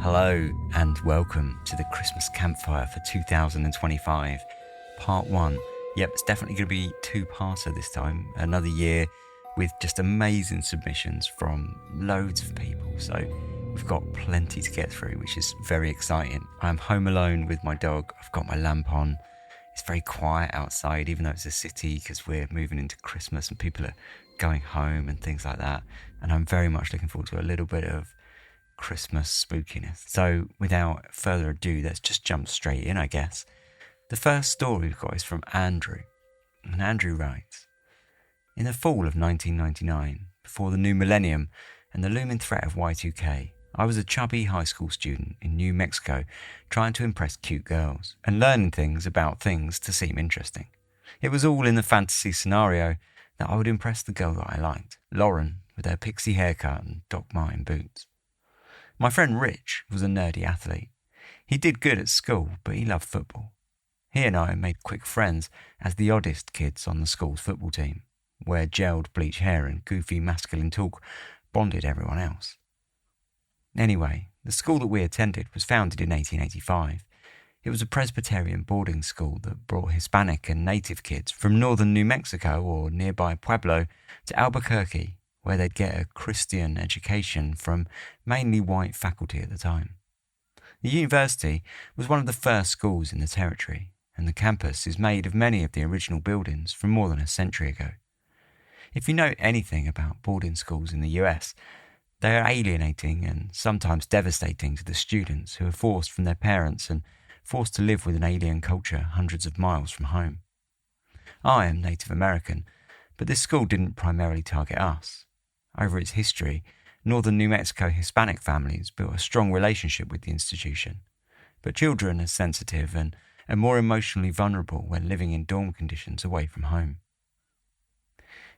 Hello and welcome to the Christmas Campfire for 2025, part 1. Yep, it's definitely going to be two-parter this time. Another year with just amazing submissions from loads of people. So we've got plenty to get through, which is very exciting. I'm home alone with my dog. I've got my lamp on. It's very quiet outside, even though it's a city, because we're moving into Christmas and people are going home and things like that. And I'm very much looking forward to a little bit of Christmas spookiness. So without further ado, let's just jump straight in, I guess. The first story we've got is from Andrew. And Andrew writes, in the fall of 1999, before the new millennium and the looming threat of Y2K, I was a chubby high school student in New Mexico trying to impress cute girls and learning things about things to seem interesting. It was all in the fantasy scenario that I would impress the girl that I liked, Lauren, with her pixie haircut and Doc Martin boots. My friend Rich was a nerdy athlete. He did good at school, but he loved football. He and I made quick friends as the oddest kids on the school's football team, where gelled bleach hair and goofy masculine talk bonded everyone else. Anyway, the school that we attended was founded in 1885. It was a Presbyterian boarding school that brought Hispanic and native kids from northern New Mexico or nearby Pueblo to Albuquerque, where they'd get a Christian education from mainly white faculty at the time. The university was one of the first schools in the territory, and the campus is made of many of the original buildings from more than a century ago. If you know anything about boarding schools in the US, they are alienating and sometimes devastating to the students who are forced from their parents and forced to live with an alien culture hundreds of miles from home. I am Native American, but this school didn't primarily target us. Over its history, northern New Mexico Hispanic families built a strong relationship with the institution, but children are sensitive and more emotionally vulnerable when living in dorm conditions away from home.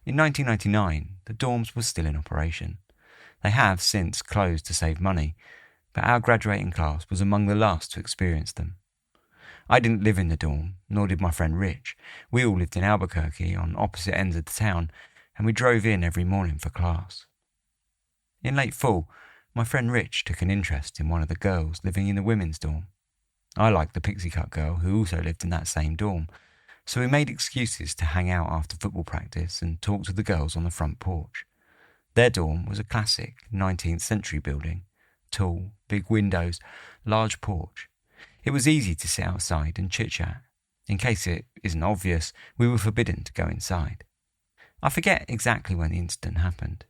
In 1999, the dorms were still in operation. They have since closed to save money, but our graduating class was among the last to experience them. I didn't live in the dorm, nor did my friend Rich. We all lived in Albuquerque on opposite ends of the town, and we drove in every morning for class. In late fall, my friend Rich took an interest in one of the girls living in the women's dorm. I liked the pixie cut girl who also lived in that same dorm, so we made excuses to hang out after football practice and talk to the girls on the front porch. Their dorm was a classic 19th century building, tall, big windows, large porch. It was easy to sit outside and chit-chat. In case it isn't obvious, we were forbidden to go inside. I forget exactly when the incident happened.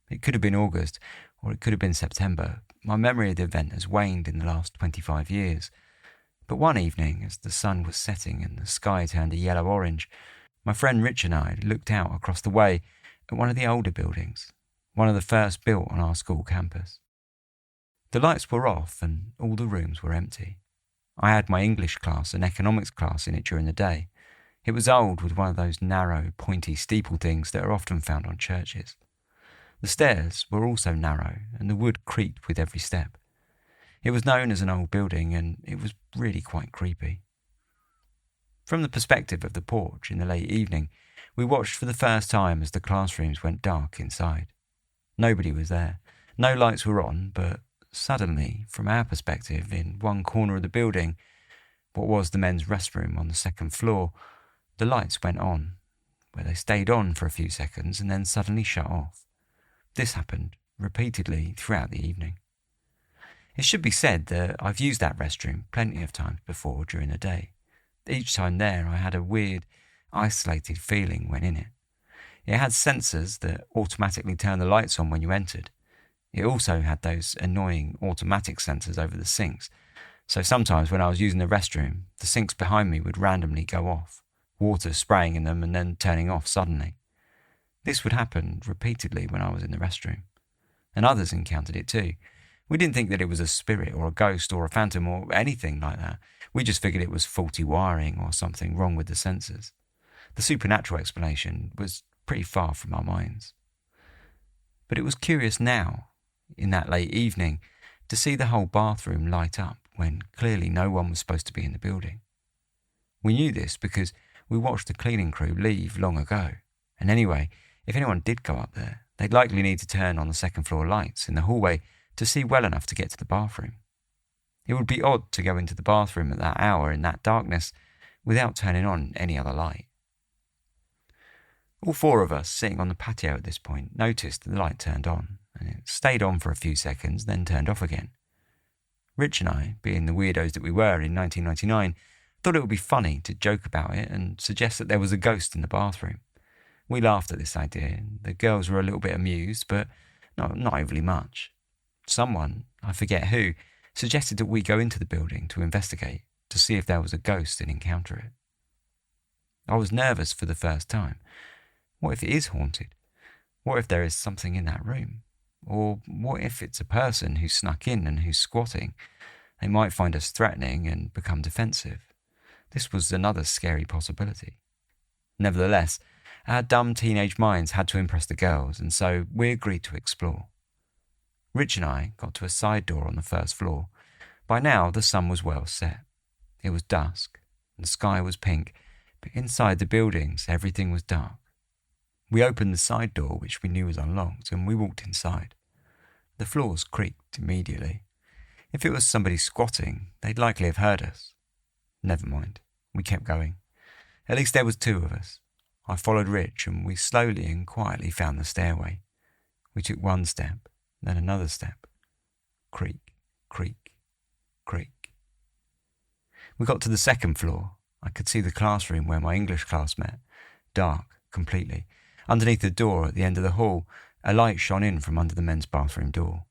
It could have been August, or it could have been September. My memory of the event has waned in the last 25 years. But one evening, as the sun was setting and the sky turned a yellow-orange, my friend Rich and I looked out across the way at one of the older buildings, one of the first built on our school campus. The lights were off and all the rooms were empty. I had my English class and economics class in it during the day. It was old with one of those narrow, pointy steeple things that are often found on churches. The stairs were also narrow and the wood creaked with every step. It was known as an old building and it was really quite creepy. From the perspective of the porch in the late evening, we watched for the first time as the classrooms went dark inside. Nobody was there. No lights were on, but suddenly, from our perspective, in one corner of the building, what was the men's restroom on the second floor, the lights went on, where they stayed on for a few seconds and then suddenly shut off. This happened repeatedly throughout the evening. It should be said that I've used that restroom plenty of times before during the day. Each time there, I had a weird, isolated feeling when in it. It had sensors that automatically turned the lights on when you entered. It also had those annoying automatic sensors over the sinks, so sometimes when I was using the restroom, the sinks behind me would randomly go off, water spraying in them and then turning off suddenly. This would happen repeatedly when I was in the restroom, and others encountered it too. We didn't think that it was a spirit or a ghost or a phantom or anything like that. We just figured it was faulty wiring or something wrong with the sensors. The supernatural explanation was pretty far from our minds. But it was curious now, in that late evening, to see the whole bathroom light up when clearly no one was supposed to be in the building. We knew this because we watched the cleaning crew leave long ago, and anyway, if anyone did go up there, they'd likely need to turn on the second floor lights in the hallway to see well enough to get to the bathroom. It would be odd to go into the bathroom at that hour in that darkness without turning on any other light. All four of us sitting on the patio at this point noticed that the light turned on, and it stayed on for a few seconds, then turned off again. Rich and I, being the weirdos that we were in 1999, thought it would be funny to joke about it and suggest that there was a ghost in the bathroom. We laughed at this idea, and the girls were a little bit amused, but not overly much. Someone, I forget who, suggested that we go into the building to investigate, to see if there was a ghost and encounter it. I was nervous for the first time. What if it is haunted? What if there is something in that room? Or what if it's a person who snuck in and who's squatting? They might find us threatening and become defensive. This was another scary possibility. Nevertheless, our dumb teenage minds had to impress the girls, and so we agreed to explore. Rich and I got to a side door on the first floor. By now, the sun was well set. It was dusk, and the sky was pink, but inside the buildings, everything was dark. We opened the side door, which we knew was unlocked, and we walked inside. The floors creaked immediately. If it was somebody squatting, they'd likely have heard us. Never mind. We kept going. At least there was two of us. I followed Rich, and we slowly and quietly found the stairway. We took one step, then another step. Creak, creak, creak. We got to the second floor. I could see the classroom where my English class met. Dark, completely. Underneath the door at the end of the hall, a light shone in from under the men's bathroom door.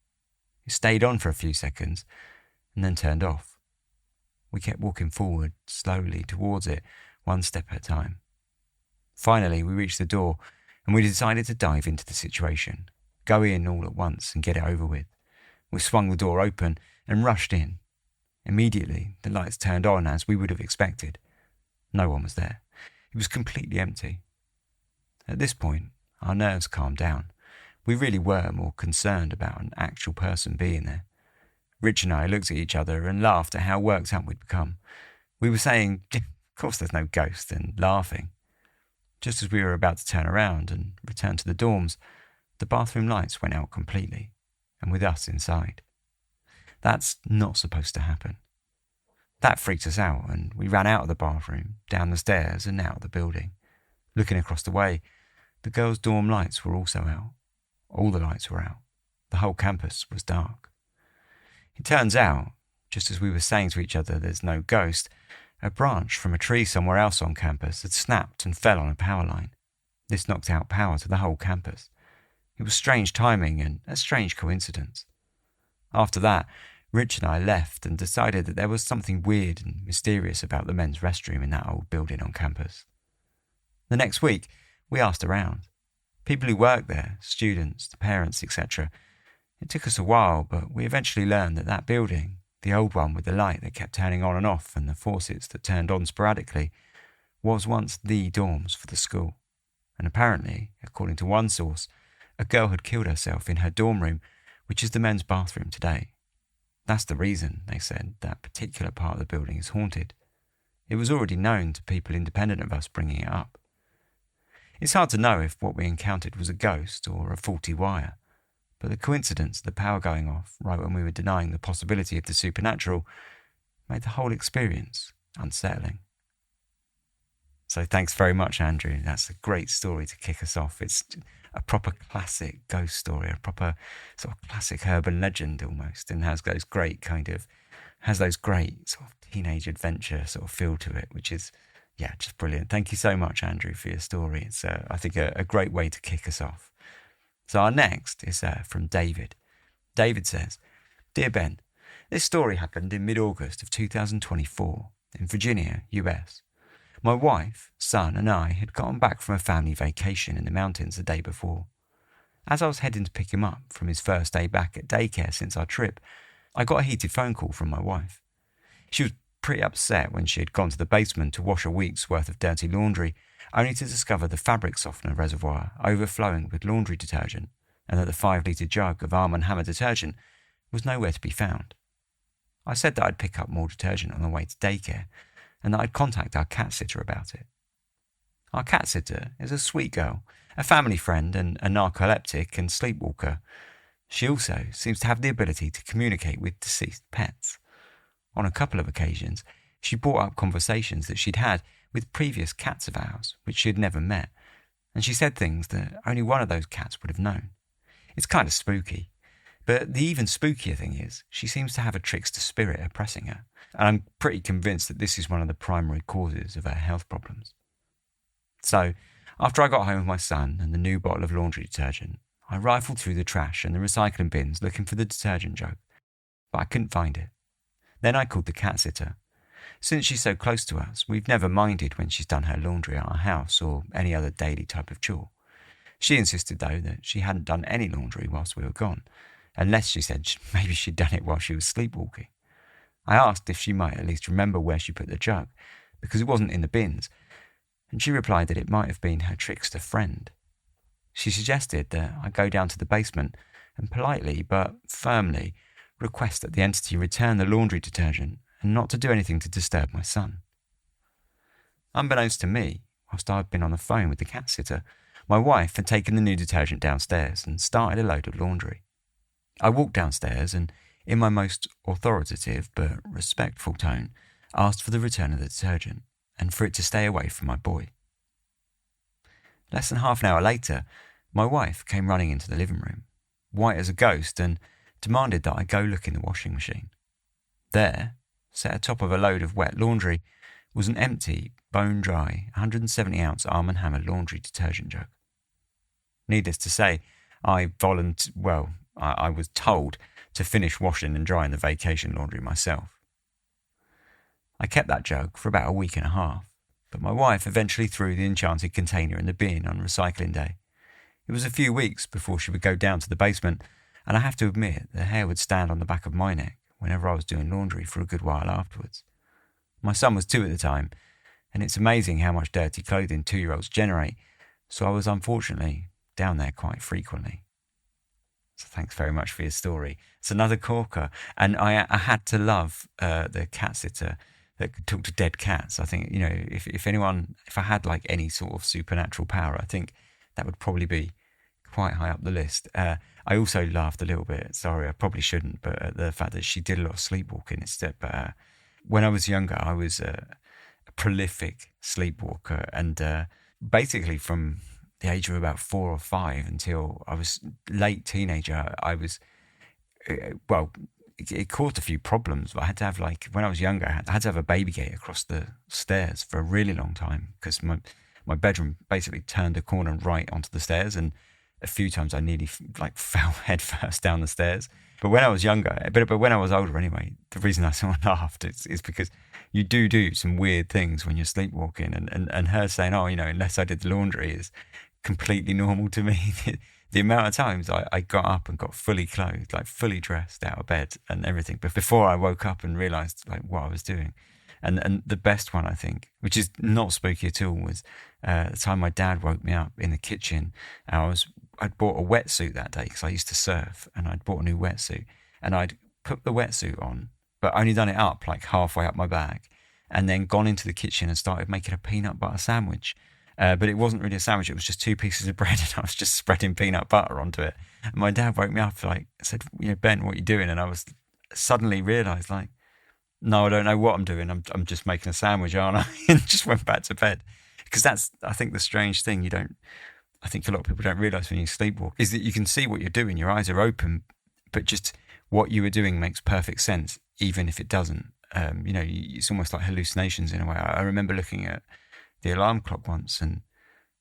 It stayed on for a few seconds, and then turned off. We kept walking forward, slowly, towards it, one step at a time. Finally, we reached the door, and we decided to dive into the situation, go in all at once and get it over with. We swung the door open and rushed in. Immediately, the lights turned on as we would have expected. No one was there. It was completely empty. At this point, our nerves calmed down. We really were more concerned about an actual person being there. Rich and I looked at each other and laughed at how worked up we'd become. We were saying, of course there's no ghost, and laughing. Just as we were about to turn around and return to the dorms, the bathroom lights went out completely, and with us inside. That's not supposed to happen. That freaked us out, and we ran out of the bathroom, down the stairs and out of the building. Looking across the way, the girls' dorm lights were also out. All the lights were out. The whole campus was dark. It turns out, just as we were saying to each other there's no ghost, a branch from a tree somewhere else on campus had snapped and fell on a power line. This knocked out power to the whole campus. It was strange timing and a strange coincidence. After that, Rich and I left and decided that there was something weird and mysterious about the men's restroom in that old building on campus. The next week, we asked around. People who worked there, students, the parents, etc. It took us a while, but we eventually learned that that building, the old one with the light that kept turning on and off and the faucets that turned on sporadically, was once the dorms for the school. And apparently, according to one source, a girl had killed herself in her dorm room, which is the men's bathroom today. That's the reason, they said, that particular part of the building is haunted. It was already known to people independent of us bringing it up. It's hard to know if what we encountered was a ghost or a faulty wire, but the coincidence of the power going off right when we were denying the possibility of the supernatural made the whole experience unsettling. So thanks very much, Andrew. That's a great story to kick us off. It's a proper classic ghost story, a proper sort of classic urban legend almost, and has those great sort of teenage adventure sort of feel to it, which is, yeah, just brilliant. Thank you so much, Andrew, for your story. It's, I think, a great way to kick us off. So our next is from David. David says, Dear Ben, this story happened in mid-August of 2024 in Virginia, US. My wife, son and I had gotten back from a family vacation in the mountains the day before. As I was heading to pick him up from his first day back at daycare since our trip, I got a heated phone call from my wife. She was pretty upset when she had gone to the basement to wash a week's worth of dirty laundry, only to discover the fabric softener reservoir overflowing with laundry detergent, and that the 5-litre jug of Arm & Hammer detergent was nowhere to be found. I said that I'd pick up more detergent on the way to daycare, and that I'd contact our cat sitter about it. Our cat sitter is a sweet girl, a family friend and a narcoleptic and sleepwalker. She also seems to have the ability to communicate with deceased pets. on a couple of occasions, she brought up conversations that she'd had with previous cats of ours, which she had never met, and she said things that only one of those cats would have known. It's kind of spooky, but the even spookier thing is she seems to have a trickster spirit oppressing her, and I'm pretty convinced that this is one of the primary causes of her health problems. So, after I got home with my son and the new bottle of laundry detergent, I rifled through the trash and the recycling bins looking for the detergent jug, but I couldn't find it. Then I called the cat sitter. Since she's so close to us, we've never minded when she's done her laundry at our house or any other daily type of chore. She insisted, though, that she hadn't done any laundry whilst we were gone, unless she said maybe she'd done it while she was sleepwalking. I asked if she might at least remember where she put the jug, because it wasn't in the bins, and she replied that it might have been her trickster friend. She suggested that I go down to the basement and politely but firmly request that the entity return the laundry detergent and not to do anything to disturb my son. Unbeknownst to me, whilst I'd been on the phone with the cat sitter, my wife had taken the new detergent downstairs and started a load of laundry. I walked downstairs and, in my most authoritative but respectful tone, asked for the return of the detergent and for it to stay away from my boy. Less than half an hour later, my wife came running into the living room, white as a ghost, and demanded that I go look in the washing machine. There, set atop of a load of wet laundry, was an empty, bone-dry, 170-ounce Arm & Hammer laundry detergent jug. Needless to say, I was told to finish washing and drying the vacation laundry myself. I kept that jug for about a week and a half, but my wife eventually threw the enchanted container in the bin on recycling day. It was a few weeks before she would go down to the basement, and I have to admit the hair would stand on the back of my neck whenever I was doing laundry for a good while afterwards. My son was 2 at the time, and it's amazing how much dirty clothing 2-year-olds generate, so I was unfortunately down there quite frequently. So thanks very much for your story. It's another corker, and I had to love the cat sitter that could talk to dead cats. I think, if I had like any sort of supernatural power, I think that would probably be quite high up the list. I also laughed a little bit, sorry, I probably shouldn't, but at the fact that she did a lot of sleepwalking instead. But when I was younger, I was a prolific sleepwalker, and basically from the age of about 4 or 5 until I was late teenager, I was, it caused a few problems. But I had to have, when I was younger, I had to have a baby gate across the stairs for a really long time, because my bedroom basically turned a corner right onto the stairs, and a few times I nearly fell head first down the stairs. But when I was younger, but when I was older anyway, the reason I sort of laughed is because you do some weird things when you're sleepwalking, and her saying, unless I did the laundry is completely normal to me. The amount of times I got up and got fully clothed, fully dressed out of bed and everything, but before I woke up and realised what I was doing. And the best one, I think, which is not spooky at all, was the time my dad woke me up in the kitchen. I'd bought a wetsuit that day because I used to surf, and I'd bought a new wetsuit, and I'd put the wetsuit on, but only done it up halfway up my back, and then gone into the kitchen and started making a peanut butter sandwich. But it wasn't really a sandwich, it was just 2 pieces of bread, and I was just spreading peanut butter onto it. And my dad woke me up, said, Ben, what are you doing? And I was suddenly realised, no, I don't know what I'm doing. I'm just making a sandwich, aren't I? And just went back to bed. Because that's, I think, the strange thing I think a lot of people don't realise when you sleepwalk, is that you can see what you're doing. Your eyes are open, but just what you were doing makes perfect sense, even if it doesn't. It's almost like hallucinations in a way. I remember looking at the alarm clock once and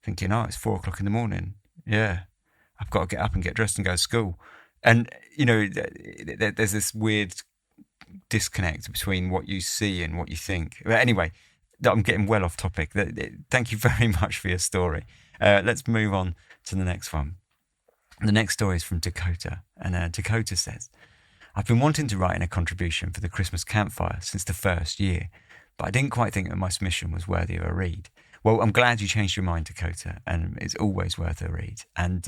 thinking, it's 4 o'clock in the morning. Yeah, I've got to get up and get dressed and go to school. And, there's this weird disconnect between what you see and what you think. But anyway, I'm getting well off topic. Thank you very much for your story. Let's move on to the next one. The next story is from Dakota, and Dakota says, I've been wanting to write in a contribution for the Christmas Campfire since the first year, but I didn't quite think that my submission was worthy of a read. Well, I'm glad you changed your mind, Dakota, and it's always worth a read. And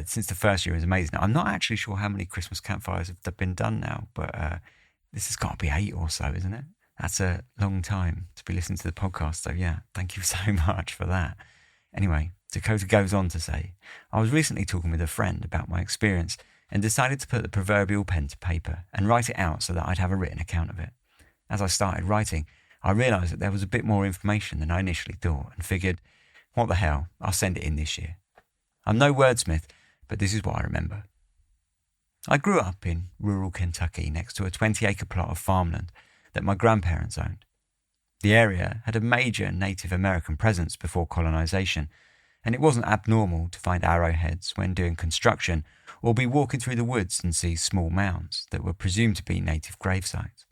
since the first year is amazing. I'm not actually sure how many Christmas campfires have been done now, but this has got to be 8 or so, isn't it? That's a long time to be listening to the podcast. So yeah, thank you so much for that. Anyway, Dakota goes on to say, I was recently talking with a friend about my experience and decided to put the proverbial pen to paper and write it out so that I'd have a written account of it. As I started writing, I realised that there was a bit more information than I initially thought and figured, what the hell, I'll send it in this year. I'm no wordsmith, but this is what I remember. I grew up in rural Kentucky next to a 20-acre plot of farmland that my grandparents owned. The area had a major Native American presence before colonisation, and it wasn't abnormal to find arrowheads when doing construction or be walking through the woods and see small mounds that were presumed to be native grave sites.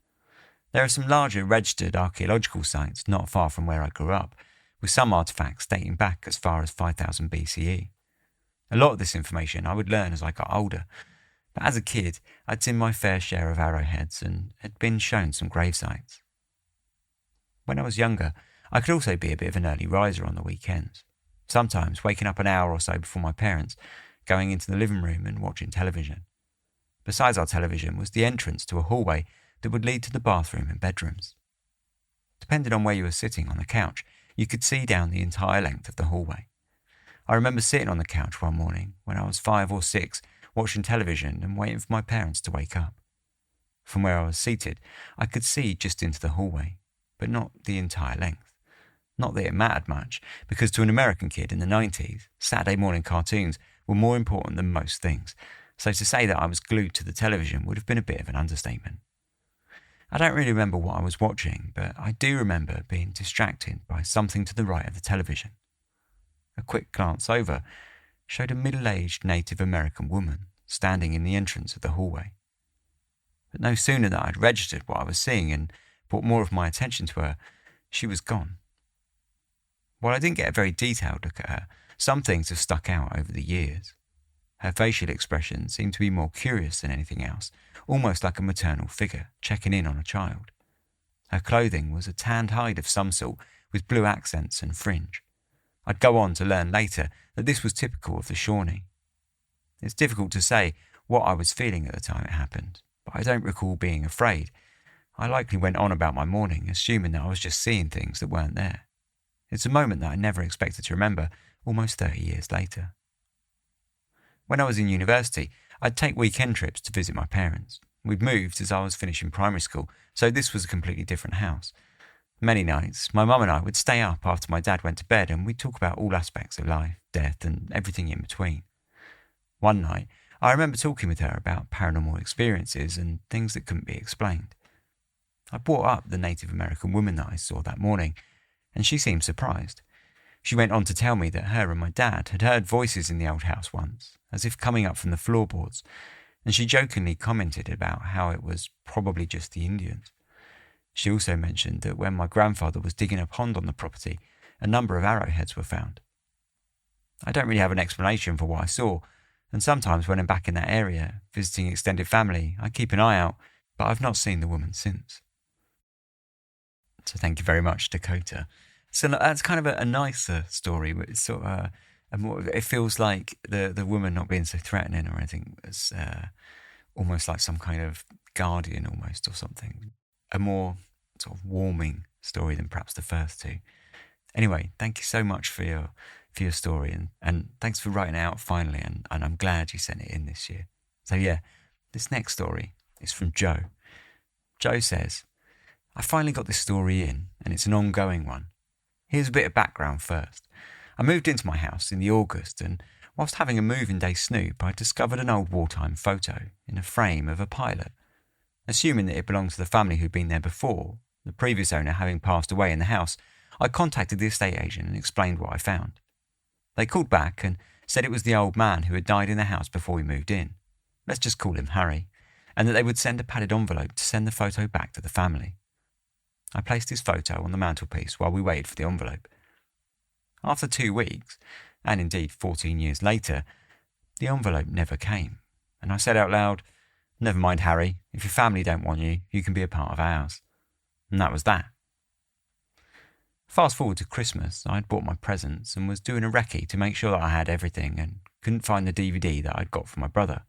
There are some larger registered archaeological sites not far from where I grew up, with some artefacts dating back as far as 5000 BCE. A lot of this information I would learn as I got older, but as a kid I'd seen my fair share of arrowheads and had been shown some grave sites. When I was younger, I could also be a bit of an early riser on the weekends, sometimes waking up an hour or so before my parents, going into the living room and watching television. Besides our television was the entrance to a hallway that would lead to the bathroom and bedrooms. Depending on where you were sitting on the couch, you could see down the entire length of the hallway. I remember sitting on the couch one morning when I was 5 or 6, watching television and waiting for my parents to wake up. From where I was seated, I could see just into the hallway, but not the entire length. Not that it mattered much, because to an American kid in the 90s, Saturday morning cartoons were more important than most things, so to say that I was glued to the television would have been a bit of an understatement. I don't really remember what I was watching, but I do remember being distracted by something to the right of the television. A quick glance over showed a middle-aged Native American woman standing in the entrance of the hallway. But no sooner that I'd registered what I was seeing and brought more of my attention to her, she was gone. While I didn't get a very detailed look at her, some things have stuck out over the years. Her facial expression seemed to be more curious than anything else, almost like a maternal figure checking in on a child. Her clothing was a tanned hide of some sort with blue accents and fringe. I'd go on to learn later that this was typical of the Shawnee. It's difficult to say what I was feeling at the time it happened, but I don't recall being afraid. I likely went on about my morning, assuming that I was just seeing things that weren't there. It's a moment that I never expected to remember almost 30 years later. When I was in university, I'd take weekend trips to visit my parents. We'd moved as I was finishing primary school, so this was a completely different house. Many nights, my mum and I would stay up after my dad went to bed and we'd talk about all aspects of life, death and everything in between. One night, I remember talking with her about paranormal experiences and things that couldn't be explained. I brought up the Native American woman that I saw that morning, and she seemed surprised. She went on to tell me that her and my dad had heard voices in the old house once, as if coming up from the floorboards, and she jokingly commented about how it was probably just the Indians. She also mentioned that when my grandfather was digging a pond on the property, a number of arrowheads were found. I don't really have an explanation for what I saw, and sometimes when I'm back in that area, visiting extended family, I keep an eye out, but I've not seen the woman since. So thank you very much, Dakota. So that's kind of a nicer story, but it's sort of it feels like the woman not being so threatening or anything was almost like some kind of guardian almost or something. A more sort of warming story than perhaps the first two. Anyway, thank you so much for your story and thanks for writing it out finally and I'm glad you sent it in this year. So yeah, this next story is from Joe. Joe says, I finally got this story in and it's an ongoing one. Here's a bit of background first. I moved into my house in the August and whilst having a moving day snoop, I discovered an old wartime photo in a frame of a pilot. Assuming that it belonged to the family who'd been there before, the previous owner having passed away in the house, I contacted the estate agent and explained what I found. They called back and said it was the old man who had died in the house before we moved in. Let's just call him Harry, and that they would send a padded envelope to send the photo back to the family. I placed his photo on the mantelpiece while we waited for the envelope. After 2 weeks, and indeed 14 years later, the envelope never came, and I said out loud, Never mind, Harry, if your family don't want you, you can be a part of ours. And that was that. Fast forward to Christmas, I'd bought my presents and was doing a recce to make sure that I had everything and couldn't find the DVD that I'd got from my brother.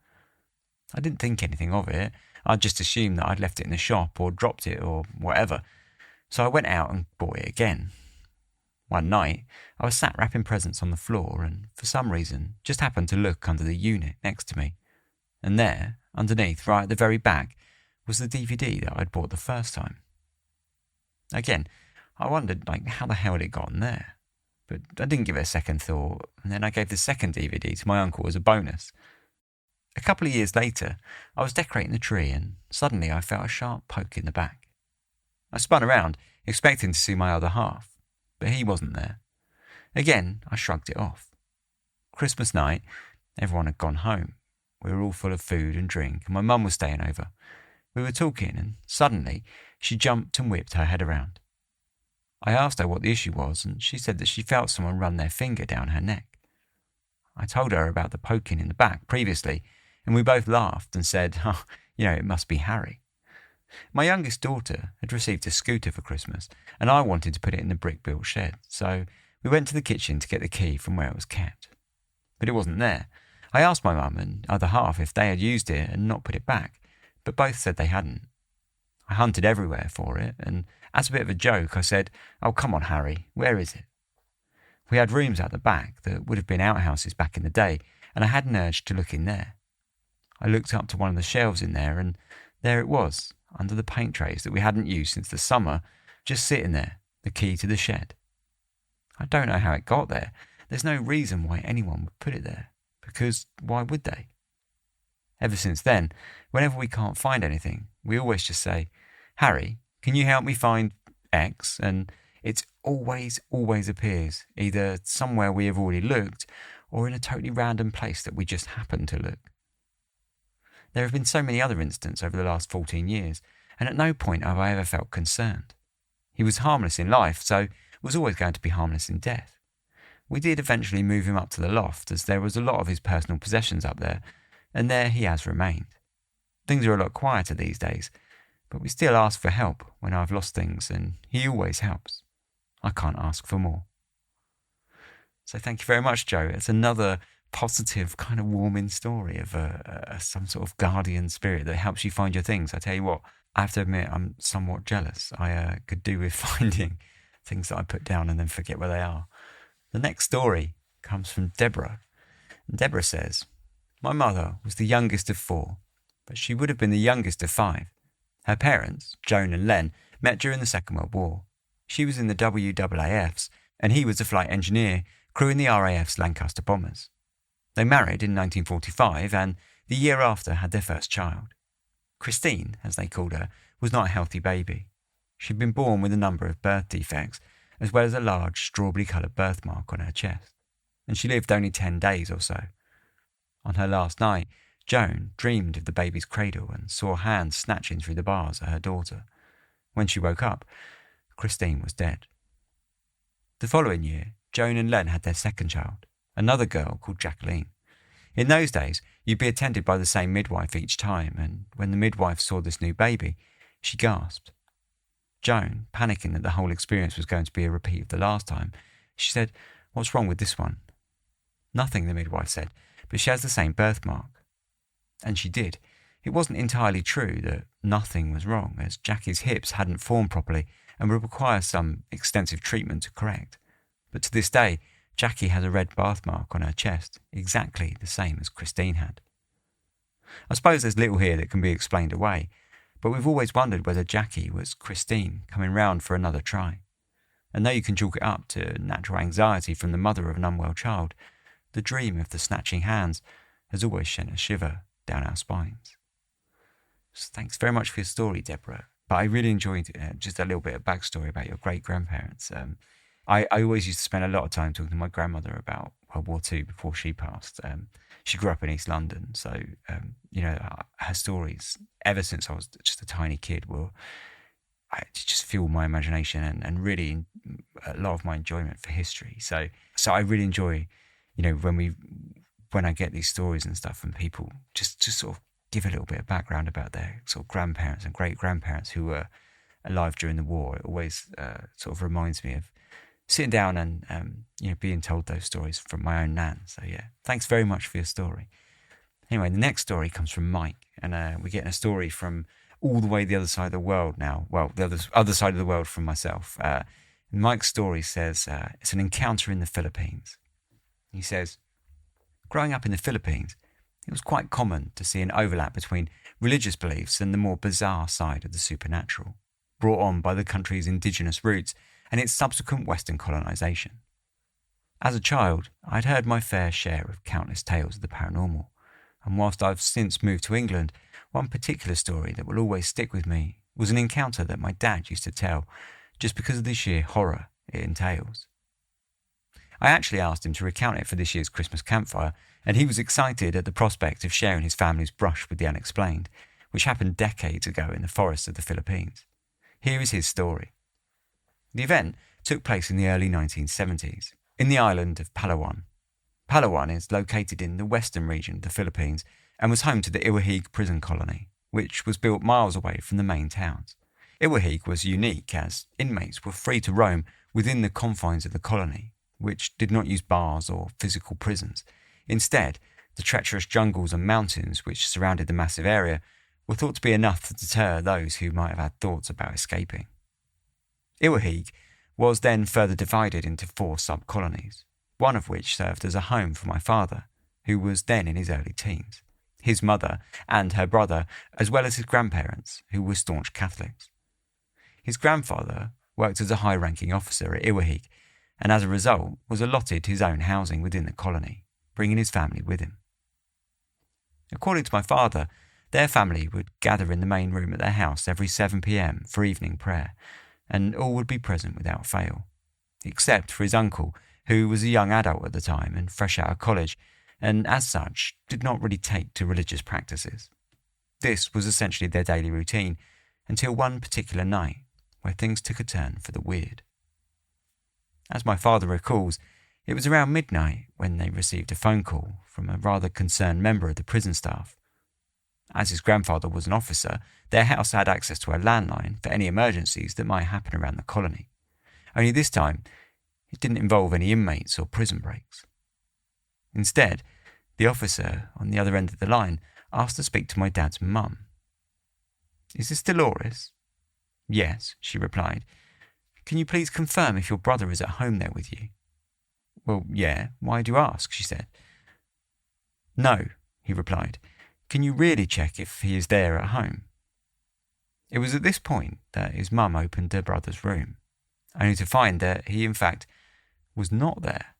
I didn't think anything of it, I'd just assumed that I'd left it in the shop or dropped it or whatever, so I went out and bought it again. One night, I was sat wrapping presents on the floor and, for some reason, just happened to look under the unit next to me. And there, underneath, right at the very back, was the DVD that I'd bought the first time. Again, I wondered, how the hell had it gotten there? But I didn't give it a second thought, and then I gave the second DVD to my uncle as a bonus. A couple of years later, I was decorating the tree, and suddenly I felt a sharp poke in the back. I spun around, expecting to see my other half, but he wasn't there. Again, I shrugged it off. Christmas night, everyone had gone home. We were all full of food and drink, and my mum was staying over. We were talking, and suddenly she jumped and whipped her head around. I asked her what the issue was, and she said that she felt someone run their finger down her neck. I told her about the poking in the back previously, and we both laughed and said, it must be Harry. My youngest daughter had received a scooter for Christmas, and I wanted to put it in the brick-built shed, so we went to the kitchen to get the key from where it was kept. But it wasn't there. I asked my mum and other half if they had used it and not put it back, but both said they hadn't. I hunted everywhere for it, and as a bit of a joke, I said, "Oh, come on, Harry, where is it?" We had rooms out the back that would have been outhouses back in the day, and I had an urge to look in there. I looked up to one of the shelves in there, and there it was, under the paint trays that we hadn't used since the summer, just sitting there, the key to the shed. I don't know how it got there. There's no reason why anyone would put it there, because why would they? Ever since then, whenever we can't find anything, we always just say, "Harry, can you help me find X?" And it always appears, either somewhere we have already looked, or in a totally random place that we just happen to look. There have been so many other incidents over the last 14 years, and at no point have I ever felt concerned. He was harmless in life, so was always going to be harmless in death. We did eventually move him up to the loft, as there was a lot of his personal possessions up there, and there he has remained. Things are a lot quieter these days, but we still ask for help when I've lost things, and he always helps. I can't ask for more. So thank you very much, Joe. It's another positive, kind of warming story of some sort of guardian spirit that helps you find your things. I tell you what, I have to admit I'm somewhat jealous. I could do with finding things that I put down and then forget where they are. The next story comes from Deborah. And Deborah says, "My mother was the youngest of 4, but she would have been the youngest of 5. Her parents, Joan and Len, met during the Second World War. She was in the WAAFs, and he was a flight engineer crewing the RAF's Lancaster bombers. They married in 1945 and the year after had their first child. Christine, as they called her, was not a healthy baby. She'd been born with a number of birth defects, as well as a large strawberry-coloured birthmark on her chest, and she lived only 10 days or so. On her last night, Joan dreamed of the baby's cradle and saw hands snatching through the bars at her daughter. When she woke up, Christine was dead. The following year, Joan and Len had their second child, another girl called Jacqueline. In those days, you'd be attended by the same midwife each time, and when the midwife saw this new baby, she gasped. Joan, panicking that the whole experience was going to be a repeat of the last time, she said, "What's wrong with this one?" "Nothing," the midwife said, "but she has the same birthmark." And she did. It wasn't entirely true that nothing was wrong, as Jackie's hips hadn't formed properly and would require some extensive treatment to correct. But to this day, Jackie has a red birthmark on her chest, exactly the same as Christine had. I suppose there's little here that can be explained away, but we've always wondered whether Jackie was Christine coming round for another try. And though you can chalk it up to natural anxiety from the mother of an unwell child, the dream of the snatching hands has always sent a shiver down our spines. So thanks very much for your story, Deborah. But I really enjoyed just a little bit of backstory about your great-grandparents. I always used to spend a lot of time talking to my grandmother about World War II before she passed. She grew up in East London, so, her stories, ever since I was just a tiny kid, I just fueled my imagination and really a lot of my enjoyment for history. So I really enjoy, when I get these stories and stuff and people just sort of give a little bit of background about their sort of grandparents and great-grandparents who were alive during the war. It always sort of reminds me of sitting down and being told those stories from my own nan. So yeah, thanks very much for your story. Anyway, the next story comes from Mike, and we're getting a story from all the way the other side of the world now. Well, the other side of the world from myself. Mike's story says it's an encounter in the Philippines. He says, growing up in the Philippines, it was quite common to see an overlap between religious beliefs and the more bizarre side of the supernatural. brought on by the country's indigenous roots and its subsequent Western colonisation. As a child, I'd heard my fair share of countless tales of the paranormal, and whilst I've since moved to England, one particular story that will always stick with me was an encounter that my dad used to tell, just because of the sheer horror it entails. I actually asked him to recount it for this year's Christmas Campfire, and he was excited at the prospect of sharing his family's brush with the unexplained, which happened decades ago in the forests of the Philippines. Here is his story. The event took place in the early 1970s, in the island of Palawan. Palawan is located in the western region of the Philippines and was home to the Iwahig prison colony, which was built miles away from the main towns. Iwahig was unique as inmates were free to roam within the confines of the colony, which did not use bars or physical prisons. Instead, the treacherous jungles and mountains which surrounded the massive area were thought to be enough to deter those who might have had thoughts about escaping. Iwahig was then further divided into 4 sub-colonies, one of which served as a home for my father, who was then in his early teens, his mother and her brother, as well as his grandparents, who were staunch Catholics. His grandfather worked as a high-ranking officer at Iwahig, and as a result was allotted his own housing within the colony, bringing his family with him. According to my father, their family would gather in the main room at their house every 7 p.m. for evening prayer, and all would be present without fail, except for his uncle, who was a young adult at the time and fresh out of college, and as such did not really take to religious practices. This was essentially their daily routine, until one particular night where things took a turn for the weird. As my father recalls, it was around midnight when they received a phone call from a rather concerned member of the prison staff. As his grandfather was an officer, their house had access to a landline for any emergencies that might happen around the colony. Only this time, it didn't involve any inmates or prison breaks. Instead, the officer on the other end of the line asked to speak to my dad's mum. "Is this Dolores?" "Yes," she replied. "Can you please confirm if your brother is at home there with you?" "Well, yeah, why do you ask?" she said. "No," he replied. "Can you really check if he is there at home?" It was at this point that his mum opened her brother's room, only to find that he in fact was not there.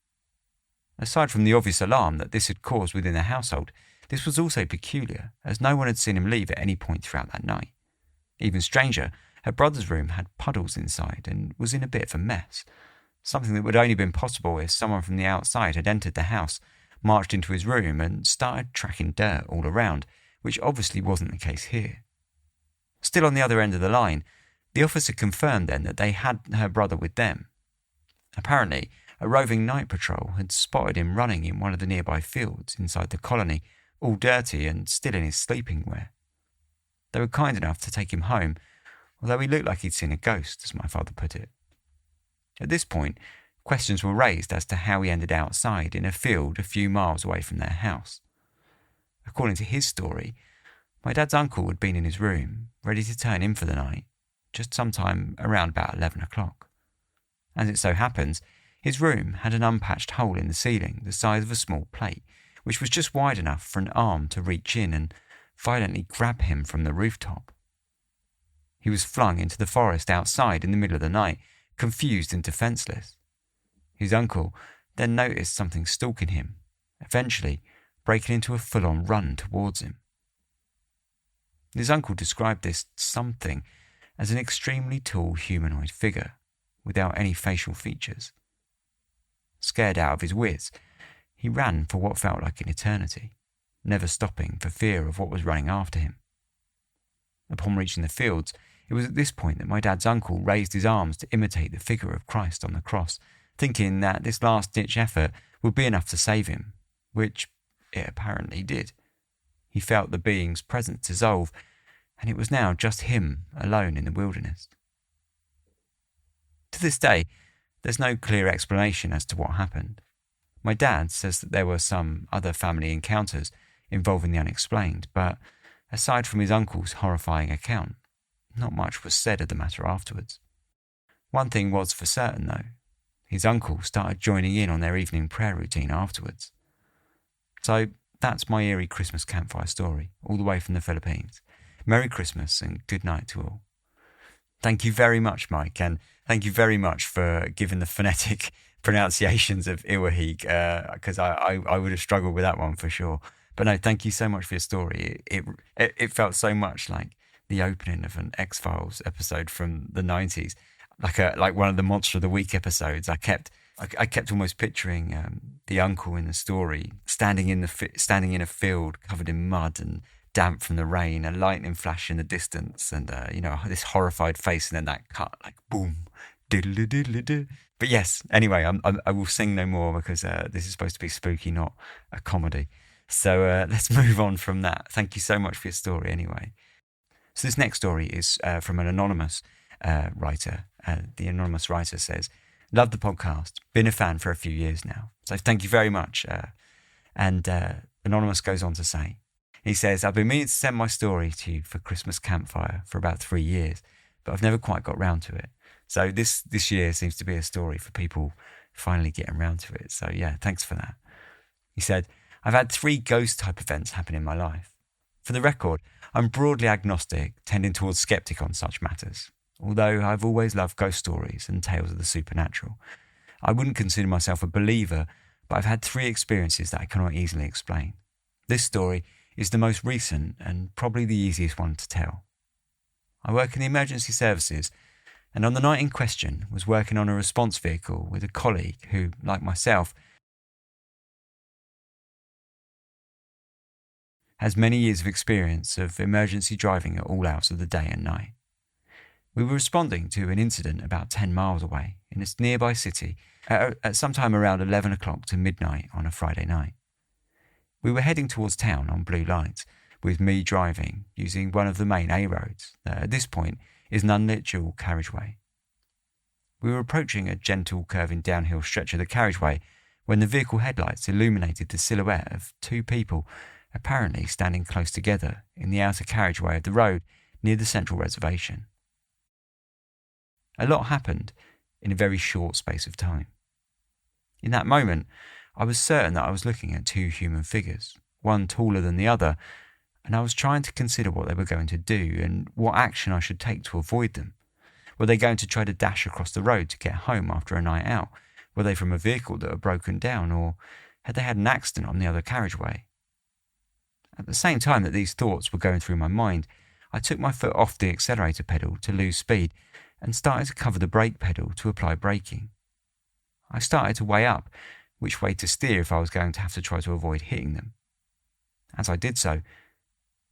Aside from the obvious alarm that this had caused within the household, this was also peculiar, as no one had seen him leave at any point throughout that night. Even stranger, her brother's room had puddles inside and was in a bit of a mess, something that would only been possible if someone from the outside had entered the house, marched into his room and started tracking dirt all around, which obviously wasn't the case here. Still on the other end of the line, the officer confirmed then that they had her brother with them. Apparently, a roving night patrol had spotted him running in one of the nearby fields inside the colony, all dirty and still in his sleeping wear. They were kind enough to take him home, although he looked like he'd seen a ghost, as my father put it. At this point, questions were raised as to how he ended outside in a field a few miles away from their house. According to his story, my dad's uncle had been in his room, ready to turn in for the night, just sometime around about 11 o'clock. As it so happens, his room had an unpatched hole in the ceiling the size of a small plate, which was just wide enough for an arm to reach in and violently grab him from the rooftop. He was flung into the forest outside in the middle of the night, confused and defenceless. His uncle then noticed something stalking him, eventually breaking into a full-on run towards him. His uncle described this something as an extremely tall humanoid figure, without any facial features. Scared out of his wits, he ran for what felt like an eternity, never stopping for fear of what was running after him. Upon reaching the fields, it was at this point that my dad's uncle raised his arms to imitate the figure of Christ on the cross, thinking that this last-ditch effort would be enough to save him, which it apparently did. He felt the being's presence dissolve, and it was now just him alone in the wilderness. To this day, there's no clear explanation as to what happened. My dad says that there were some other family encounters involving the unexplained, but aside from his uncle's horrifying account, not much was said of the matter afterwards. One thing was for certain, though. His uncle started joining in on their evening prayer routine afterwards. So that's my eerie Christmas campfire story, all the way from the Philippines. Merry Christmas and good night to all. Thank you very much, Mike, and thank you very much for giving the phonetic pronunciations of Iwahig, because I would have struggled with that one for sure. But no, thank you so much for your story. It felt so much like the opening of an X-Files episode from the 90s, like one of the Monster of the Week episodes. I kept almost picturing the uncle in the story standing in a field covered in mud and damp from the rain, a lightning flash in the distance, and this horrified face, and then that cut, like boom, diddle diddle diddle. But yes, anyway, I will sing no more because this is supposed to be spooky, not a comedy. So let's move on from that. Thank you so much for your story anyway. So this next story is from an anonymous writer. The anonymous writer says, "Love the podcast, been a fan for a few years now." So thank you very much. And Anonymous goes on to say, he says, "I've been meaning to send my story to you for Christmas Campfire for about 3 years, but I've never quite got round to it. So this year seems to be a story for people finally getting round to it. So yeah, thanks for that." He said, "I've had 3 ghost type events happen in my life. For the record, I'm broadly agnostic, tending towards skeptic on such matters. Although I've always loved ghost stories and tales of the supernatural. I wouldn't consider myself a believer, but I've had 3 experiences that I cannot easily explain. This story is the most recent and probably the easiest one to tell. I work in the emergency services, and on the night in question was working on a response vehicle with a colleague who, like myself, has many years of experience of emergency driving at all hours of the day and night. We were responding to an incident about 10 miles away in a nearby city at sometime around 11 o'clock to midnight on a Friday night. We were heading towards town on blue lights, with me driving using one of the main A roads that at this point is an unlit dual carriageway. We were approaching a gentle curving downhill stretch of the carriageway when the vehicle headlights illuminated the silhouette of 2 people apparently standing close together in the outer carriageway of the road near the central reservation. A lot happened in a very short space of time. In that moment, I was certain that I was looking at 2 human figures, one taller than the other, and I was trying to consider what they were going to do and what action I should take to avoid them. Were they going to try to dash across the road to get home after a night out? Were they from a vehicle that had broken down, or had they had an accident on the other carriageway? At the same time that these thoughts were going through my mind, I took my foot off the accelerator pedal to lose speed and started to cover the brake pedal to apply braking. I started to weigh up which way to steer if I was going to have to try to avoid hitting them. As I did so,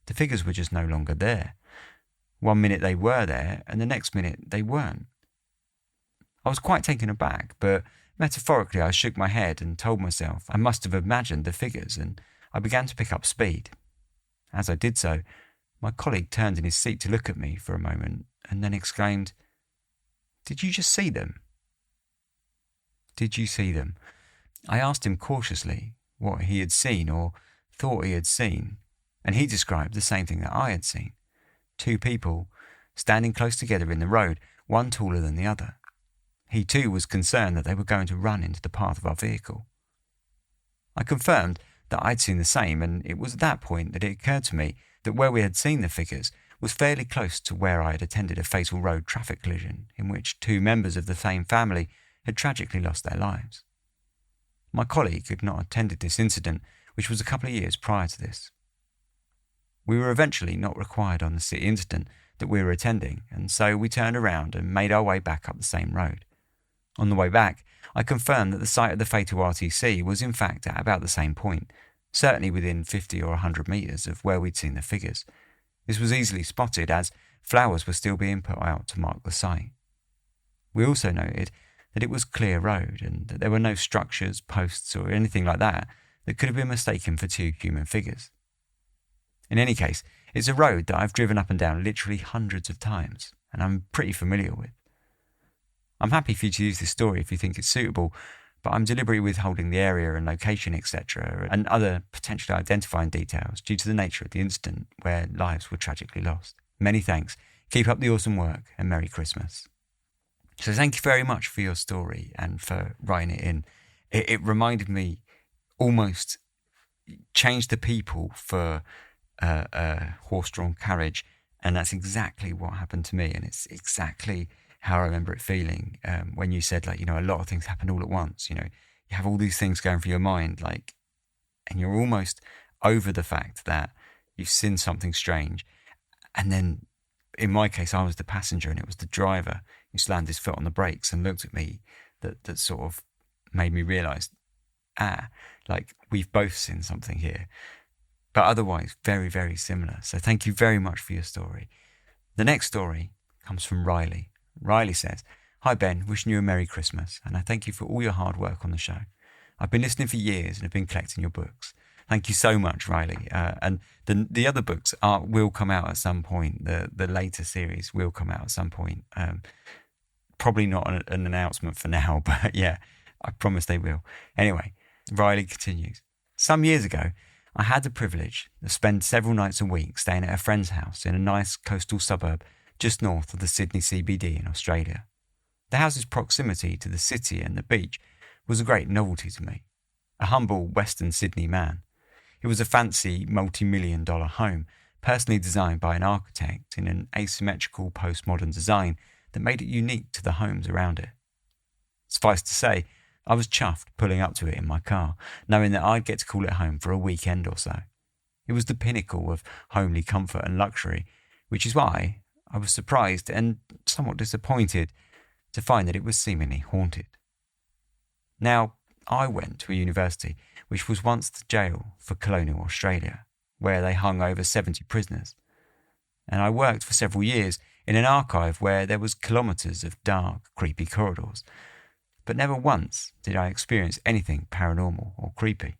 the figures were just no longer there. One minute they were there, and the next minute they weren't. I was quite taken aback, but metaphorically I shook my head and told myself I must have imagined the figures, and I began to pick up speed. As I did so, my colleague turned in his seat to look at me for a moment and then exclaimed, "Did you just see them?" "Did you see them?" I asked him cautiously what he had seen or thought he had seen, and he described the same thing that I had seen. 2 people standing close together in the road, one taller than the other. He too was concerned that they were going to run into the path of our vehicle. I confirmed that I'd seen the same, and it was at that point that it occurred to me that where we had seen the figures was fairly close to where I had attended a fatal road traffic collision in which 2 members of the same family had tragically lost their lives. My colleague had not attended this incident, which was a couple of years prior to this. We were eventually not required on the city incident that we were attending, and so we turned around and made our way back up the same road. On the way back, I confirmed that the site of the fatal RTC was in fact at about the same point, certainly within 50 or 100 metres of where we'd seen the figures. This was easily spotted as flowers were still being put out to mark the site. We also noted that it was clear road and that there were no structures, posts or anything like that could have been mistaken for 2 human figures. In any case, it's a road that I've driven up and down literally hundreds of times, and I'm pretty familiar with. I'm happy for you to use this story if you think it's suitable, but I'm deliberately withholding the area and location, etc., and other potentially identifying details due to the nature of the incident where lives were tragically lost. Many thanks. Keep up the awesome work, and Merry Christmas. So thank you very much for your story and for writing it in. It reminded me, almost changed the people for a horse-drawn carriage And that's exactly what happened to me. And it's exactly how I remember it feeling when you said, like, a lot of things happen all at once. You have all these things going through your mind, like, and you're almost over the fact that you've seen something strange. And then in my case, I was the passenger and it was the driver who slammed his foot on the brakes and looked at me that sort of made me realise, like, we've both seen something here. But otherwise, very, very similar. So thank you very much for your story. The next story comes from Riley. Riley says, "Hi Ben, wishing you a Merry Christmas, and I thank you for all your hard work on the show. I've been listening for years and have been collecting your books." Thank you so much, Riley. And the other books will come out at some point. The later series will come out at some point. Probably not an announcement for now, but yeah, I promise they will. Anyway, Riley continues. "Some years ago, I had the privilege to spend several nights a week staying at a friend's house in a nice coastal suburb just north of the Sydney CBD in Australia. The house's proximity to the city and the beach was a great novelty to me. A humble Western Sydney man. It was a fancy multi-million-dollar home, personally designed by an architect in an asymmetrical postmodern design that made it unique to the homes around it. Suffice to say, I was chuffed pulling up to it in my car, knowing that I'd get to call it home for a weekend or so. It was the pinnacle of homely comfort and luxury, which is why I was surprised and somewhat disappointed to find that it was seemingly haunted. Now, I went to a university which was once the jail for colonial Australia, where they hung over 70 prisoners. And I worked for several years in an archive where there was kilometres of dark, creepy corridors. But never once did I experience anything paranormal or creepy.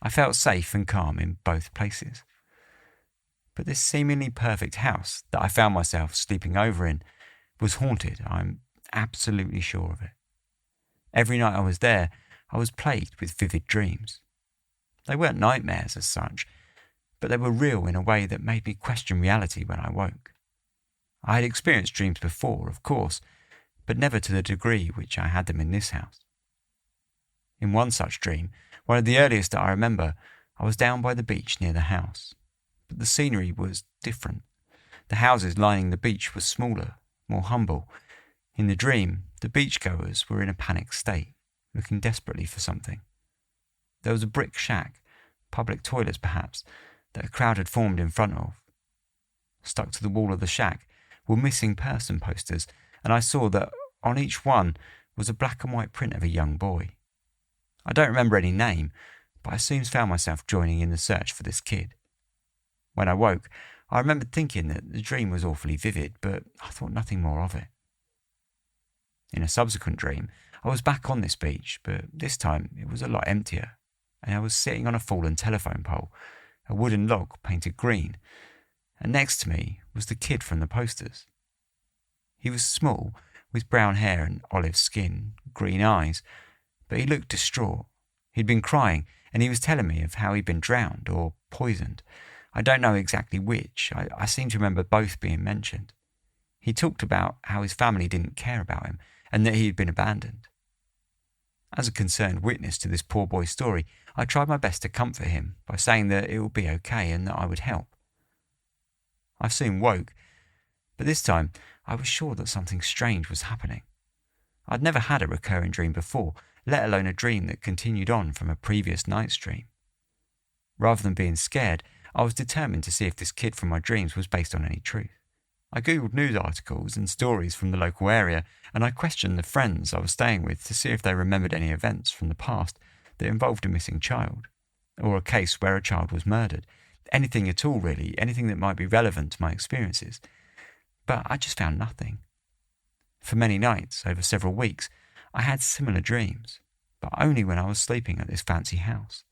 I felt safe and calm in both places. But this seemingly perfect house that I found myself sleeping over in was haunted. I'm absolutely sure of it. Every night I was there, I was plagued with vivid dreams. They weren't nightmares as such, but they were real in a way that made me question reality when I woke. I had experienced dreams before, of course, but never to the degree which I had them in this house. In one such dream, one of the earliest that I remember, I was down by the beach near the house, but the scenery was different. The houses lining the beach were smaller, more humble. In the dream, the beachgoers were in a panicked state, looking desperately for something. There was a brick shack, public toilets perhaps, that a crowd had formed in front of. Stuck to the wall of the shack were missing person posters, and I saw that on each one was a black and white print of a young boy. I don't remember any name, but I soon found myself joining in the search for this kid. When I woke, I remembered thinking that the dream was awfully vivid, but I thought nothing more of it. In a subsequent dream, I was back on this beach, but this time it was a lot emptier, and I was sitting on a fallen telephone pole, a wooden log painted green, and next to me was the kid from the posters. He was small, with brown hair and olive skin, green eyes, but he looked distraught. He'd been crying, and he was telling me of how he'd been drowned or poisoned. I don't know exactly which. I seem to remember both being mentioned. He talked about how his family didn't care about him and that he had been abandoned. As a concerned witness to this poor boy's story, I tried my best to comfort him by saying that it would be okay and that I would help. I soon woke, but this time I was sure that something strange was happening. I'd never had a recurring dream before, let alone a dream that continued on from a previous night's dream. Rather than being scared, I was determined to see if this kid from my dreams was based on any truth. I googled news articles and stories from the local area, and I questioned the friends I was staying with to see if they remembered any events from the past that involved a missing child, or a case where a child was murdered. Anything at all, really, anything that might be relevant to my experiences. But I just found nothing. For many nights, over several weeks, I had similar dreams, but only when I was sleeping at this fancy house.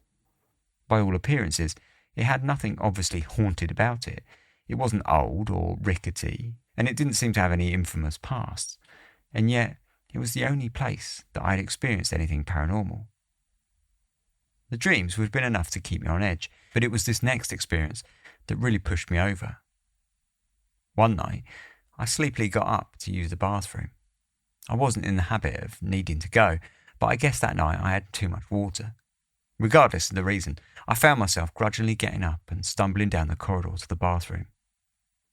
By all appearances, it had nothing obviously haunted about it. It wasn't old or rickety, and it didn't seem to have any infamous past. And yet, it was the only place that I had experienced anything paranormal. The dreams would have been enough to keep me on edge, but it was this next experience that really pushed me over. One night, I sleepily got up to use the bathroom. I wasn't in the habit of needing to go, but I guess that night I had too much water. Regardless of the reason, I found myself grudgingly getting up and stumbling down the corridor to the bathroom.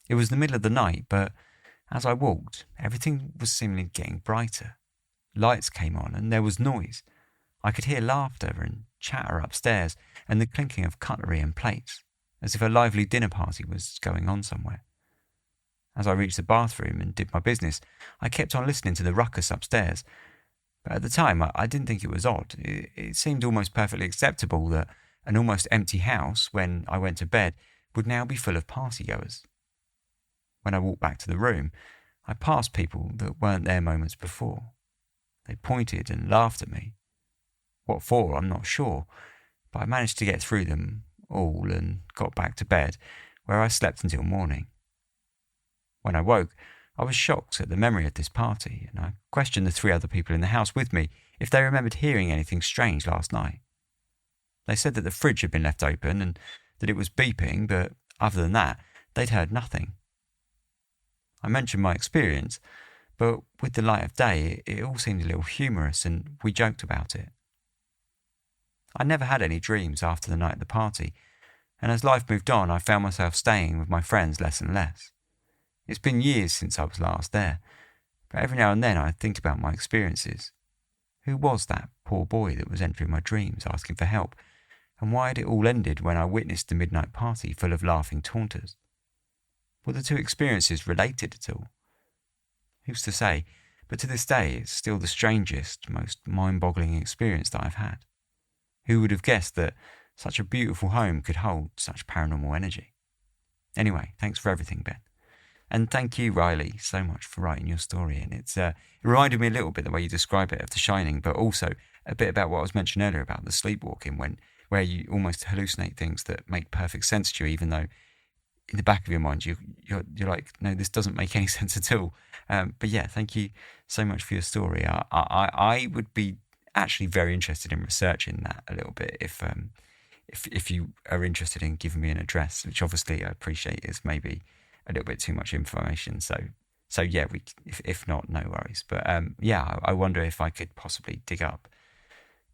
It was the middle of the night, but as I walked, everything was seemingly getting brighter. Lights came on and there was noise. I could hear laughter and chatter upstairs and the clinking of cutlery and plates, as if a lively dinner party was going on somewhere. As I reached the bathroom and did my business, I kept on listening to the ruckus upstairs. But at the time, I didn't think it was odd. It seemed almost perfectly acceptable that an almost empty house, when I went to bed, would now be full of partygoers. When I walked back to the room, I passed people that weren't there moments before. They pointed and laughed at me. What for, I'm not sure, but I managed to get through them all and got back to bed, where I slept until morning. When I woke, I was shocked at the memory of this party, and I questioned the 3 other people in the house with me if they remembered hearing anything strange last night. They said that the fridge had been left open and that it was beeping, but other than that, they'd heard nothing. I mentioned my experience, but with the light of day, it all seemed a little humorous and we joked about it. I never had any dreams after the night at the party, and as life moved on, I found myself staying with my friends less and less. It's been years since I was last there, but every now and then I think about my experiences. Who was that poor boy that was entering my dreams asking for help, and why had it all ended when I witnessed the midnight party full of laughing taunters? Were the 2 experiences related at all? Who's to say, but to this day it's still the strangest, most mind-boggling experience that I've had. Who would have guessed that such a beautiful home could hold such paranormal energy? Anyway, thanks for everything, Ben. And thank you, Riley, so much for writing your story. And it reminded me a little bit the way you describe it of The Shining, but also a bit about what I was mentioning earlier about the sleepwalking, where you almost hallucinate things that make perfect sense to you, even though in the back of your mind you're like, no, this doesn't make any sense at all. But yeah, thank you so much for your story. I would be actually very interested in researching that a little bit if you are interested in giving me an address, which obviously I appreciate is maybe a little bit too much information. So yeah, if not, no worries. But yeah, I wonder if I could possibly dig up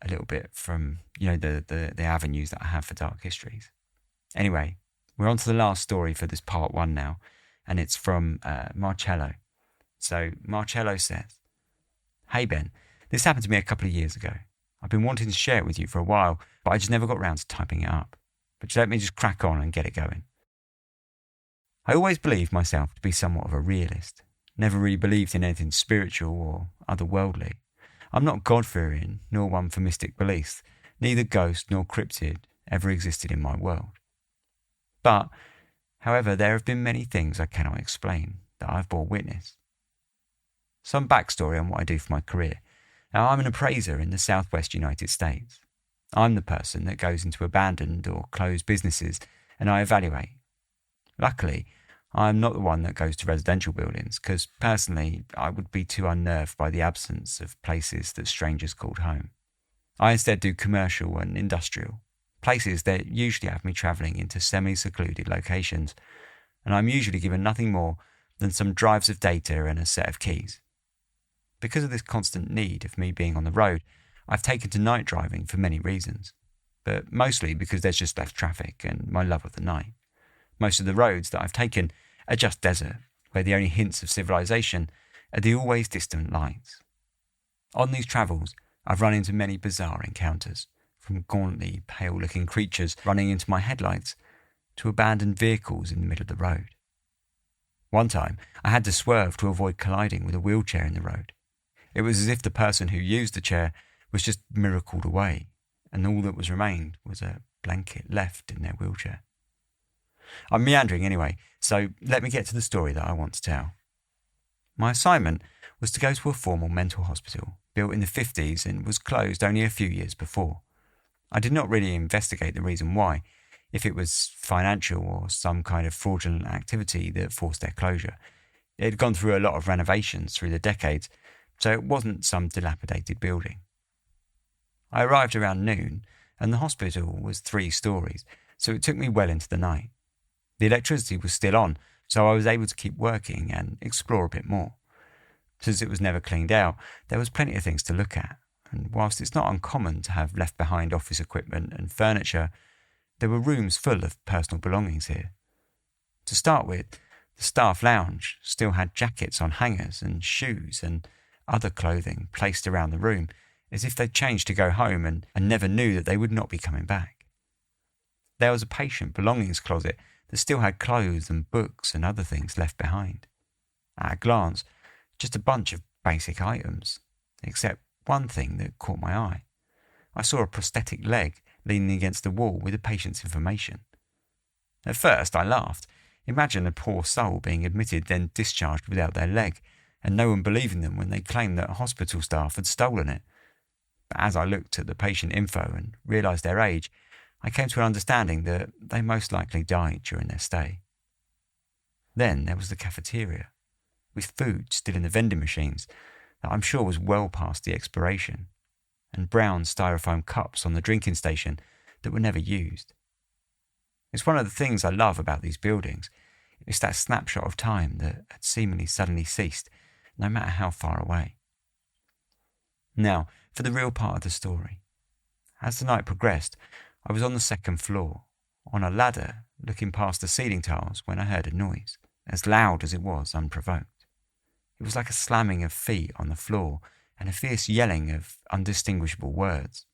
a little bit from the avenues that I have for dark histories. Anyway, we're on to the last story for this part 1 now, and it's from Marcello. So Marcello says, "Hey Ben, this happened to me a couple of years ago. I've been wanting to share it with you for a while, but I just never got round to typing it up. But let me just crack on and get it going. I always believed myself to be somewhat of a realist. Never really believed in anything spiritual or otherworldly. I'm not God-fearing, nor one for mystic beliefs. Neither ghost nor cryptid ever existed in my world. But, however, there have been many things I cannot explain that I've bore witness. Some backstory on what I do for my career. Now, I'm an appraiser in the southwest United States. I'm the person that goes into abandoned or closed businesses and I evaluate. Luckily, I'm not the one that goes to residential buildings because, personally, I would be too unnerved by the absence of places that strangers called home. I instead do commercial and industrial, places that usually have me travelling into semi-secluded locations, and I'm usually given nothing more than some drives of data and a set of keys. Because of this constant need of me being on the road, I've taken to night driving for many reasons, but mostly because there's just less traffic and my love of the night. Most of the roads that I've taken are just desert, where the only hints of civilization are the always distant lights. On these travels, I've run into many bizarre encounters, from gauntly, pale-looking creatures running into my headlights to abandoned vehicles in the middle of the road. One time, I had to swerve to avoid colliding with a wheelchair in the road. It was as if the person who used the chair was just miracled away, and all that was remained was a blanket left in their wheelchair. I'm meandering anyway, so let me get to the story that I want to tell. My assignment was to go to a formal mental hospital, built in the 50s and was closed only a few years before. I did not really investigate the reason why, if it was financial or some kind of fraudulent activity that forced their closure. It had gone through a lot of renovations through the decades, so it wasn't some dilapidated building. I arrived around noon, and the hospital was 3 stories, so it took me well into the night. The electricity was still on, so I was able to keep working and explore a bit more. Since it was never cleaned out, there was plenty of things to look at, and whilst it's not uncommon to have left-behind office equipment and furniture, there were rooms full of personal belongings here. To start with, The staff lounge still had jackets on hangers and shoes and other clothing placed around the room, as if they'd changed to go home and never knew that they would not be coming back. There was a patient belongings closet that still had clothes and books and other things left behind. At a glance, just a bunch of basic items, except one thing that caught my eye. I saw a prosthetic leg leaning against the wall with the patient's information. At first, I laughed. Imagine a poor soul being admitted, then discharged without their leg, and no one believing them when they claimed that hospital staff had stolen it. But as I looked at the patient info and realised their age, I came to an understanding that they most likely died during their stay. Then there was the cafeteria, with food still in the vending machines that I'm sure was well past the expiration, and brown styrofoam cups on the drinking station that were never used. It's one of the things I love about these buildings. It's that snapshot of time that had seemingly suddenly ceased, no matter how far away. Now, for the real part of the story. As the night progressed, I was on the second floor, on a ladder, looking past the ceiling tiles when I heard a noise, as loud as it was unprovoked. It was like a slamming of feet on the floor and a fierce yelling of undistinguishable words.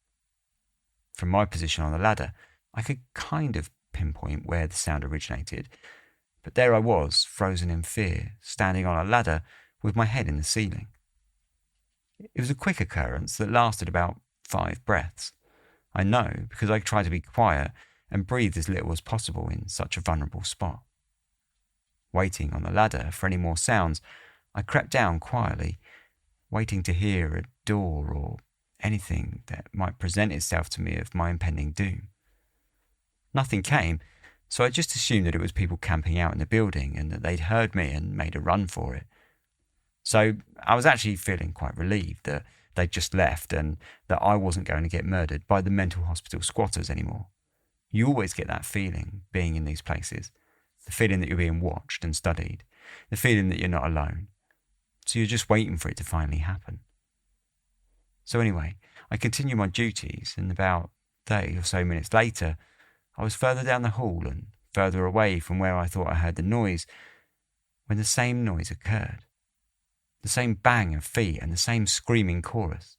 From my position on the ladder, I could kind of pinpoint where the sound originated, but there I was, frozen in fear, standing on a ladder with my head in the ceiling. It was a quick occurrence that lasted about 5 breaths. I know because I tried to be quiet and breathe as little as possible in such a vulnerable spot. Waiting on the ladder for any more sounds, I crept down quietly, waiting to hear a door or anything that might present itself to me of my impending doom. Nothing came, so I just assumed that it was people camping out in the building and that they'd heard me and made a run for it. So I was actually feeling quite relieved that they'd just left and that I wasn't going to get murdered by the mental hospital squatters anymore. You always get that feeling being in these places, the feeling that you're being watched and studied, the feeling that you're not alone. So you're just waiting for it to finally happen. So anyway, I continued my duties, and about 30 or so minutes later, I was further down the hall and further away from where I thought I heard the noise, when the same noise occurred. The same bang of feet and the same screaming chorus.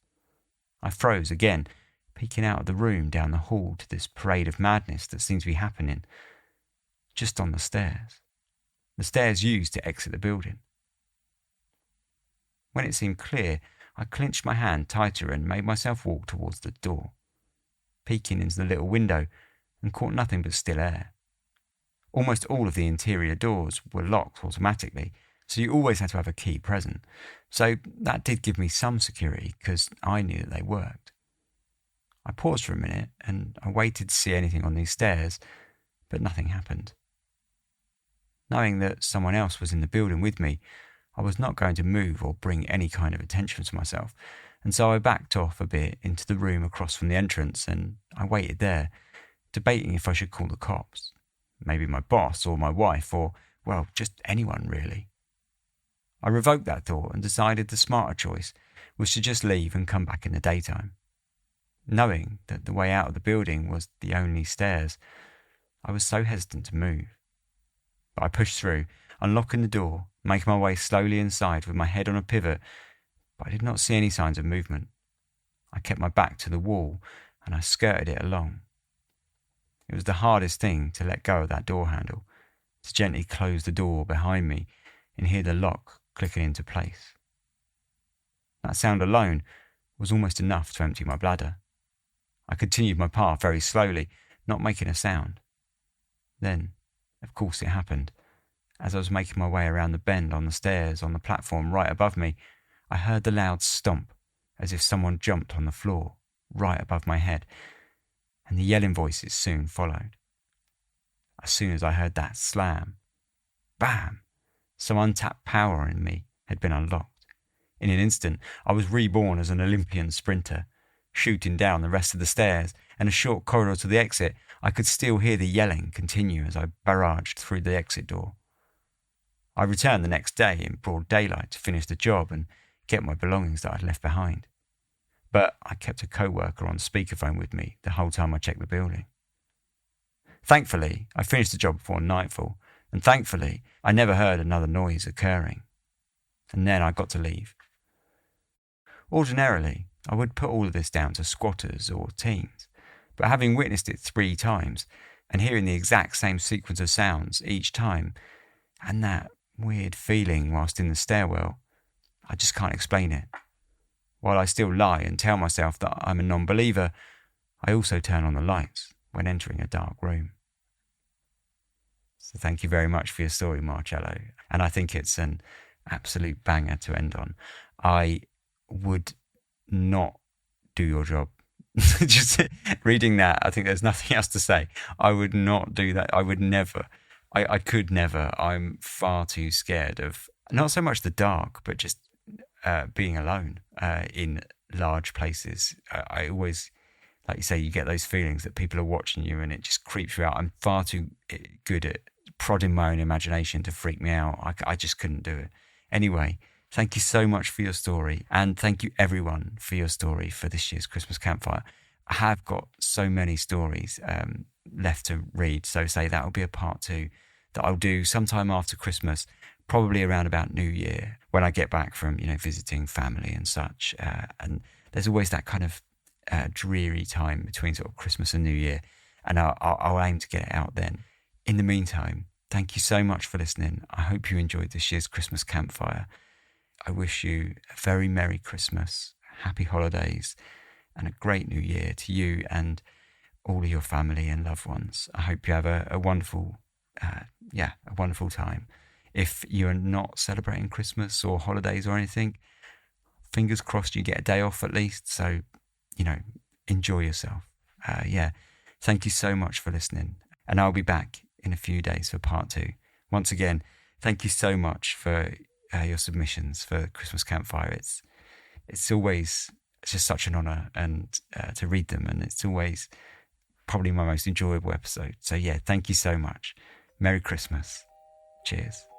I froze again, peeking out of the room down the hall to this parade of madness that seemed to be happening just on the stairs used to exit the building. When it seemed clear, I clenched my hand tighter and made myself walk towards the door, peeking into the little window and caught nothing but still air. Almost all of the interior doors were locked automatically, so you always had to have a key present. So that did give me some security because I knew that they worked. I paused for a minute and I waited to see anything on these stairs, but nothing happened. Knowing that someone else was in the building with me, I was not going to move or bring any kind of attention to myself, and so I backed off a bit into the room across from the entrance and I waited there, debating if I should call the cops. Maybe my boss or my wife or, well, just anyone really. I revoked that thought and decided the smarter choice was to just leave and come back in the daytime. Knowing that the way out of the building was the only stairs, I was so hesitant to move. But I pushed through, unlocking the door, making my way slowly inside with my head on a pivot, but I did not see any signs of movement. I kept my back to the wall and I skirted it along. It was the hardest thing to let go of that door handle, to gently close the door behind me and hear the lock clicking into place. That sound alone was almost enough to empty my bladder. I continued my path very slowly, not making a sound. Then, of course, it happened. As I was making my way around the bend on the stairs on the platform right above me, I heard the loud stomp, as if someone jumped on the floor right above my head, and the yelling voices soon followed. As soon as I heard that slam, bam, some untapped power in me had been unlocked. In an instant, I was reborn as an Olympian sprinter, shooting down the rest of the stairs, and a short corridor to the exit. I could still hear the yelling continue as I barraged through the exit door. I returned the next day in broad daylight to finish the job and get my belongings that I'd left behind. But I kept a co-worker on speakerphone with me the whole time I checked the building. Thankfully, I finished the job before nightfall, And thankfully, I never heard another noise occurring. And then I got to leave. Ordinarily, I would put all of this down to squatters or teens, but having witnessed it 3 times and hearing the exact same sequence of sounds each time, and that weird feeling whilst in the stairwell, I just can't explain it. While I still lie and tell myself that I'm a non-believer, I also turn on the lights when entering a dark room. So thank you very much for your story, Marcello. And I think it's an absolute banger to end on. I would not do your job. Just reading that, I think there's nothing else to say. I would not do that. I would never. I could never. I'm far too scared of not so much the dark, but just being alone in large places. I always, like you say, you get those feelings that people are watching you and it just creeps you out. I'm far too good at prodding my own imagination to freak me out. I just couldn't do it. Anyway, thank you so much for your story, and thank you everyone for your story for this year's Christmas Campfire. I have got so many stories left to read, so say that will be a part 2 that I'll do sometime after Christmas, probably around about New Year, when I get back from, visiting family and such. And there's always that kind of dreary time between sort of Christmas and New Year, and I'll aim to get it out then. In the meantime, thank you so much for listening. I hope you enjoyed this year's Christmas Campfire. I wish you a very Merry Christmas, Happy Holidays, and a great New Year to you and all of your family and loved ones. I hope you have a wonderful, a wonderful time. If you're not celebrating Christmas or holidays or anything, fingers crossed you get a day off at least. So, enjoy yourself. Thank you so much for listening. And I'll be back in a few days for part 2. Once again, thank you so much for your submissions for Christmas Campfire. It's just such an honour and to read them, and it's always probably my most enjoyable episode. So thank you so much. Merry Christmas. Cheers.